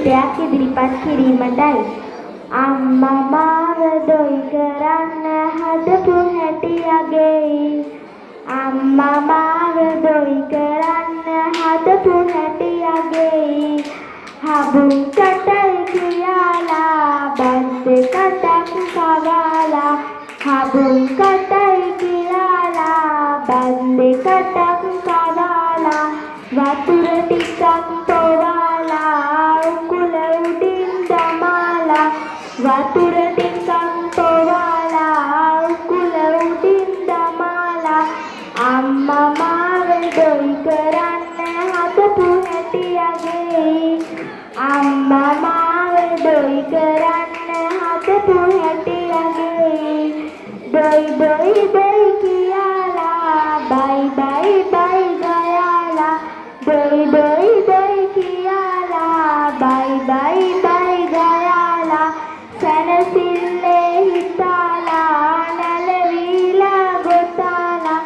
ගීතයක් ඉදිරිපත් කිරීමටයි. අම්මා මාව දොයි කරන්න හදපු හැටි අගෙයි. අම්මා මාව දොයි කරන්න හදපු හැටි අගෙයි. හබුන් කටයි කියලා බත් කටක් කවලා. හබුන් කටයි කියලා බත් කටක් කවලා. වතුර ටිකක් පොවාලා උකුල උඩින් දමාලා. වතුර ටිකක් පොවාලා උකුල උඩින් දමාලා. අම්මා මාව දොයි කරන්න හදපු හැටි අගෙයි. අම්මා මාව දොයි කරන්න හදපු හැටි අගෙයි. දොයි දොයි දොයි කියලා බයි බයි බයි ගයාලා. දොයි දොයි දොයි කියලා බයි බයි බයි ගයාලා. සැනසිල්ලේ හිතාලා නැලවිලා ගොතාලා.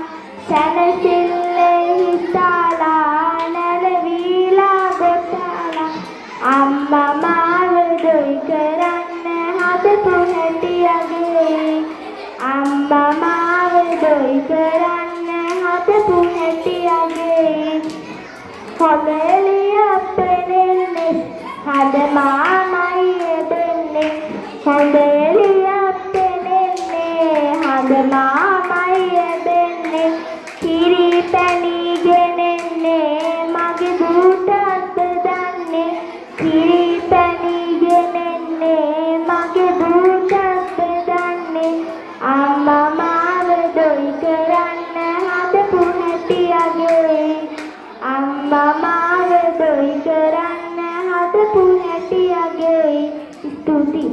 සැනසිල්ලේ හිතාලා නැලවිලා ගොතාලා. අම්මා මාව දොයි කරන්න හදපු හැටි අගෙයි. අම්මා මාව දොයි කරන්න හදපු හැටි අගෙයි. හොඳ එළියක් පෙනෙන්නේ හද මාමයි එදෙන්නේ. හොඳ එළියක් පෙනෙන්නේ හද මාමයි එදෙන්නේ. කිරි පැණි ගෙනෙන්නේ මගේ දුටත් දන්නේ. කිරි පැණි ගෙනෙන්නේ මගේ දුටත් දන්නේ. අම්මා මාව දොයි කරන්න හදපු හැටි අගෙයි. අම්මා මාව දොයි කරන්න හදපු හැටි අගෙයි. ස්තුතියි.